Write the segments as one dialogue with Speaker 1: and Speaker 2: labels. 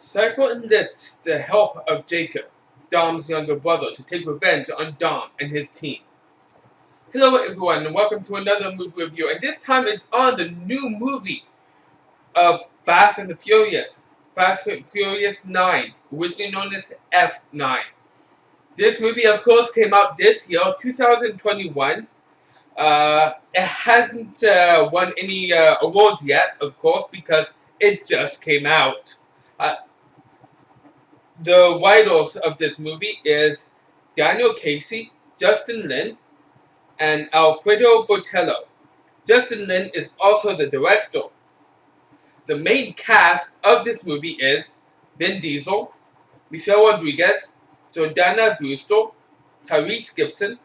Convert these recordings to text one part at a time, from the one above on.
Speaker 1: SciFi enlists the help of Jacob, Dom's younger brother, to take revenge on Dom and his team. Hello everyone and welcome to another movie review, and this time it's on the new movie of Fast and the Furious, Fast and Furious 9, originally known as F9. This movie of course came out this year, 2021. It hasn't won any awards yet, of course, because it just came out. The writers of this movie is Daniel Casey, Justin Lin, and Alfredo Botello. Justin Lin is also the director. The main cast of this movie is Vin Diesel, Michelle Rodriguez, Jordana Brewster, Tyrese Gibson,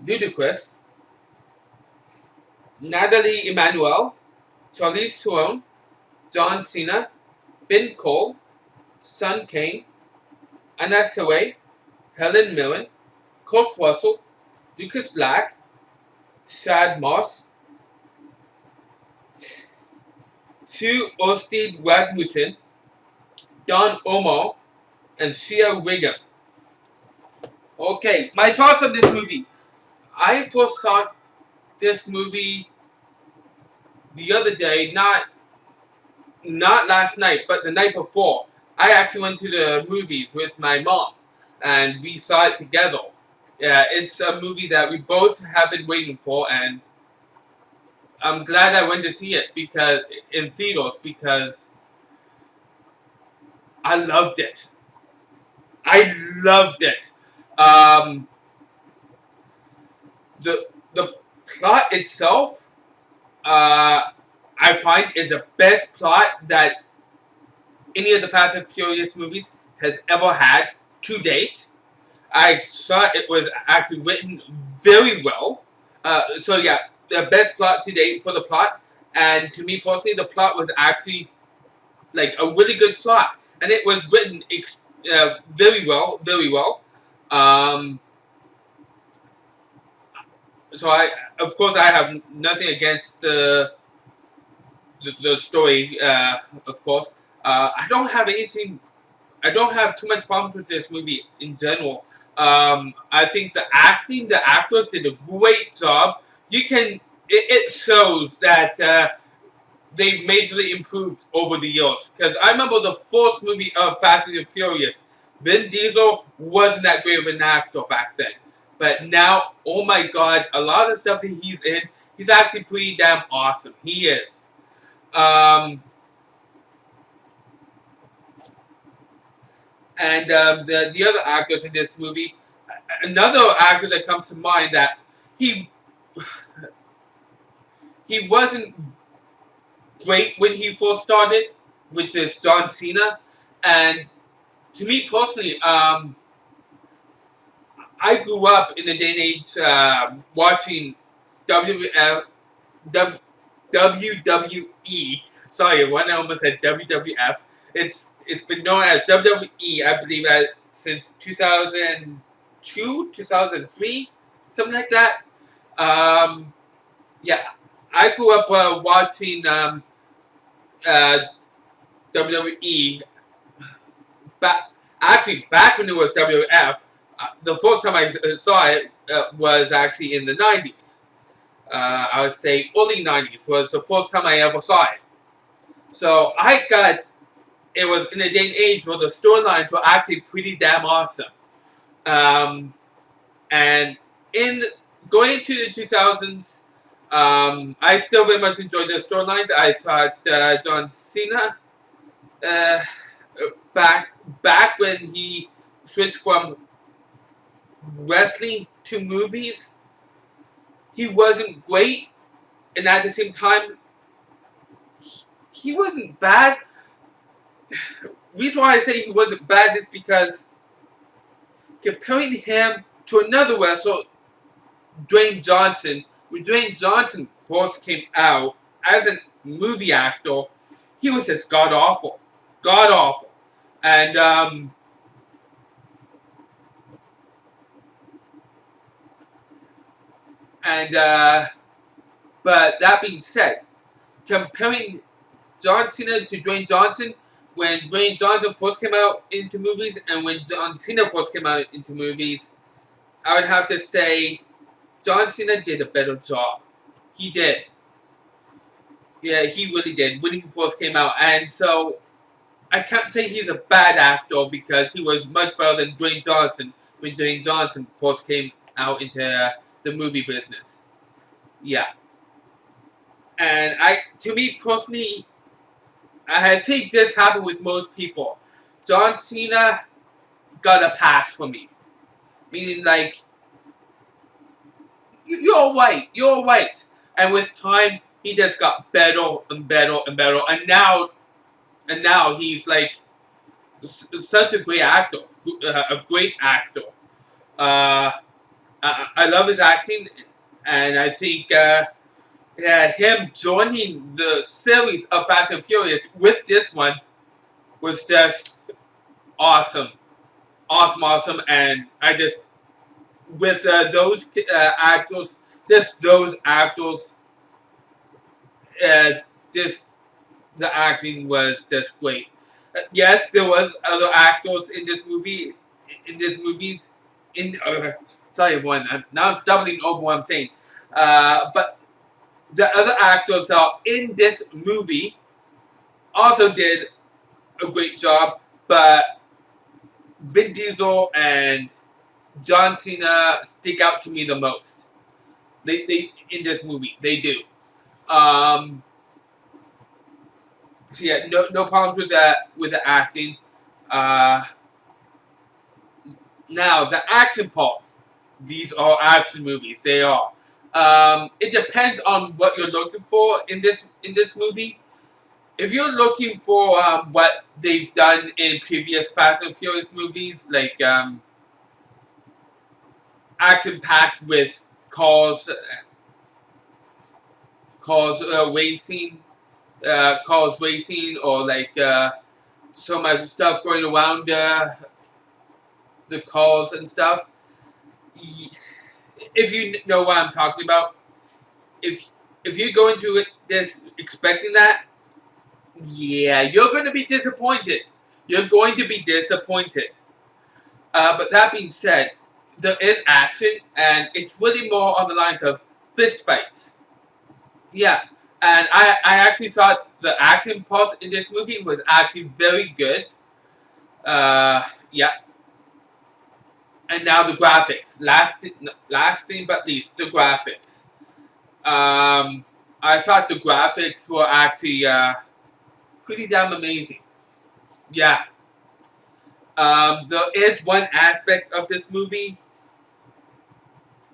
Speaker 1: Ludacris, Natalie Emmanuel, Charlize Theron, John Cena, Finn Cole, Sun Kane, Anna Sawai, Helen Mirren, Kurt Russell, Lucas Black, Shad Moss, Sue Osted Rasmussen, Don Omar, and Shia Wiggum. Okay, my thoughts on this movie. I first saw this movie the other day, not last night, but the night before. I actually went to the movies with my mom, and we saw it together. It's a movie that we both have been waiting for, and I'm glad I went to see it in theaters because I loved it. I loved it. The plot itself, I find, is the best plot that any of the Fast and Furious movies has ever had to date. I thought it was actually written very well. So yeah, the best plot to date for the plot. And to me personally, the plot was actually like a really good plot, and it was written very well, very well. So of course, I have nothing against the story. Of course, I don't have too much problems with this movie in general. I think the actors did a great job. It shows that they've majorly improved over the years. Because I remember the first movie of Fast and Furious, Vin Diesel wasn't that great of an actor back then. But now, oh my god, a lot of the stuff that he's in, he's actually pretty damn awesome. He is. And the other actors in this movie, another actor that comes to mind that he wasn't great when he first started, which is John Cena. And to me personally, I grew up in the day and age watching WWE. Sorry, one I almost said WWF. It's been known as WWE, I believe, since 2002, 2003, something like that. Yeah, I grew up watching WWE. Back when it was WWF. The first time I saw it was actually in the 90s. I would say early 90s was the first time I ever saw it. So it was in a day and age where the storylines were actually pretty damn awesome. And going into the 2000s, I still very much enjoyed the storylines. I thought John Cena, back when he switched from wrestling to movies, he wasn't great, and at the same time, he wasn't bad. The reason why I say he wasn't bad is because comparing him to another wrestler, Dwayne Johnson, when Dwayne Johnson first came out as a movie actor, he was just god awful, and but that being said, comparing John Cena to Dwayne Johnson, when Dwayne Johnson first came out into movies and when John Cena first came out into movies, I would have to say John Cena did a better job. He did. Yeah, he really did when he first came out. And so I can't say he's a bad actor because he was much better than Dwayne Johnson when Dwayne Johnson first came out into the movie business. Yeah. And to me personally, I think this happened with most people. John Cena got a pass for me. Meaning like, you're white. And with time, he just got better and better and better. And now he's like such a great actor, a great actor. I love his acting, and I think him joining the series of Fast and Furious with this one was just awesome, awesome, and I just with those actors, just those actors, just the acting was just great. Yes, there was other actors in this movie, in this movies, in sorry everyone, now I'm stumbling over what I'm saying. But the other actors that are in this movie also did a great job, but Vin Diesel and John Cena stick out to me the most. They in this movie, they do. So yeah, no problems with that with the acting. Uh, Now the action part. These are action movies. They are. It depends on what you're looking for in this movie. If you're looking for what they've done in previous Fast and Furious movies, like action packed with racing, cars racing, or like so much stuff going around the cars and stuff. If you know what I'm talking about, if you go into it this expecting that, yeah, you're going to be disappointed. You're going to be disappointed. But that being said, there is action, and it's really more on the lines of fist fights. Yeah, and I actually thought the action parts in this movie was actually very good. Yeah. And now the graphics. Last thing but least, the graphics. I thought the graphics were actually pretty damn amazing. Yeah. There is one aspect of this movie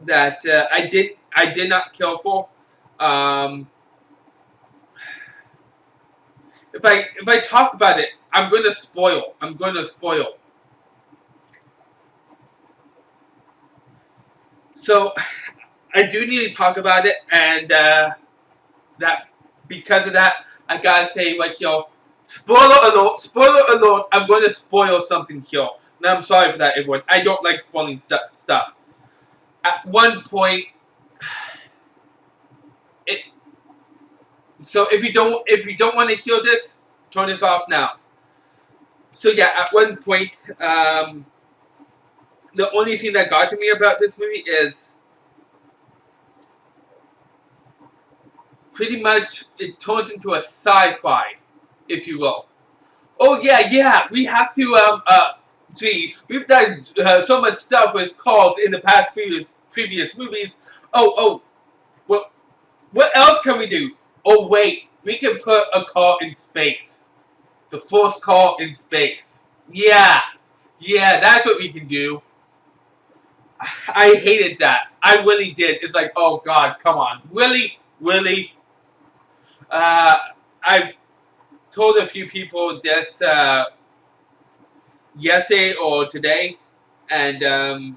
Speaker 1: that I did not kill for. If I talk about it, I'm going to spoil. I'm going to spoil. So I do need to talk about it, and that because of that, I gotta say, like, yo, spoiler alert, I'm going to spoil something here. And I'm sorry for that, everyone. I don't like spoiling stuff. At one point, so if you don't want to hear this, turn this off now. So yeah, at one point, the only thing that got to me about this movie is pretty much it turns into a sci-fi, if you will. Oh yeah, we have to see, we've done so much stuff with cars in the past previous movies. What else can we do? Oh wait, we can put a car in space. The first car in space. Yeah, that's what we can do. I hated that. I really did. It's like, oh god, come on. Really? I told a few people this yesterday or today, and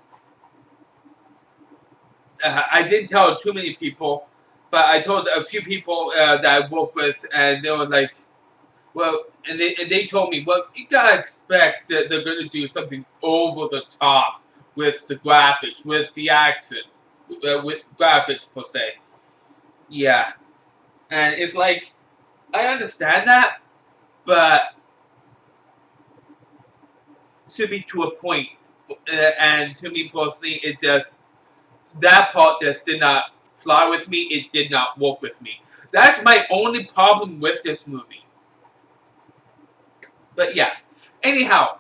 Speaker 1: I didn't tell too many people, but I told a few people that I work with, and they were like, well, and they told me, well, you gotta expect that they're gonna do something over the top with the graphics, with the action, with graphics per se. Yeah, and it's like, I understand that, but to be to a point, and to me personally, it just that part just did not fly with me. It did not work with me. That's my only problem with this movie. But yeah. Anyhow,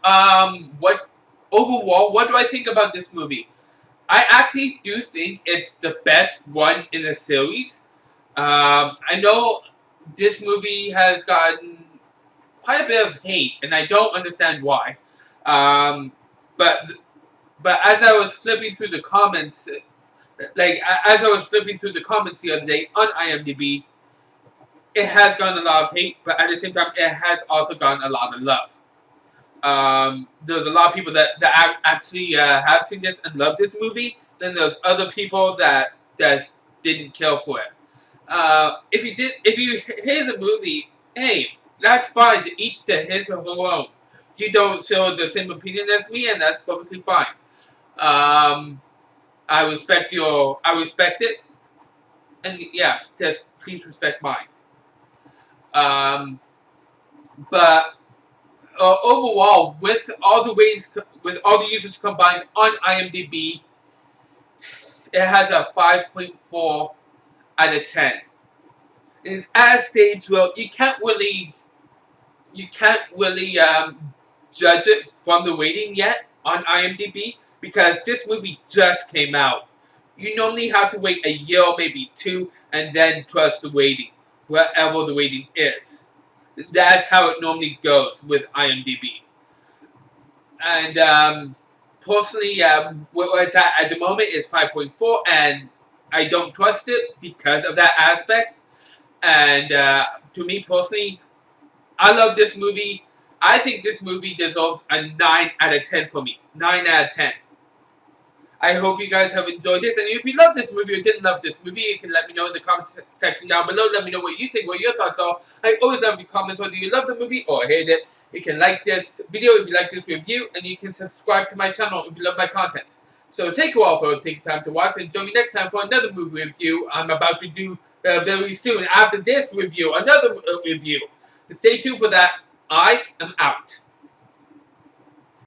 Speaker 1: what overall, what do I think about this movie? I actually do think it's the best one in the series. I know this movie has gotten quite a bit of hate, and I don't understand why. Um, but but as I was flipping through the comments, as I was flipping through the comments the other day on IMDb, it has gotten a lot of hate, but at the same time, it has also gotten a lot of love. There's a lot of people that actually have seen this and love this movie. Then there's other people that just didn't care for it. If you hate the movie, hey, that's fine. To each to his or her own. You don't show the same opinion as me, and that's perfectly fine. I respect it, and yeah, just please respect mine. Um, but overall, with all the ratings, with all the users combined on IMDb, it has a 5.4 out of 10. It's at a stage where you can't really judge it from the rating yet on IMDb because this movie just came out. You normally have to wait a year, maybe two, and then trust the rating, wherever the rating is. That's how it normally goes with IMDb. And personally, where it's at the moment is 5.4, and I don't trust it because of that aspect. And to me personally, I love this movie. I think this movie deserves a 9 out of 10 for me. 9 out of 10. I hope you guys have enjoyed this. And if you love this movie or didn't love this movie, you can let me know in the comment section down below. Let me know what you think, what your thoughts are. I always love your comments, whether you love the movie or hate it. You can like this video if you like this review. And you can subscribe to my channel if you love my content. So thank you all for taking time to watch. And join me next time for another movie review I'm about to do very soon. After this review, another review. Stay tuned for that. I am out.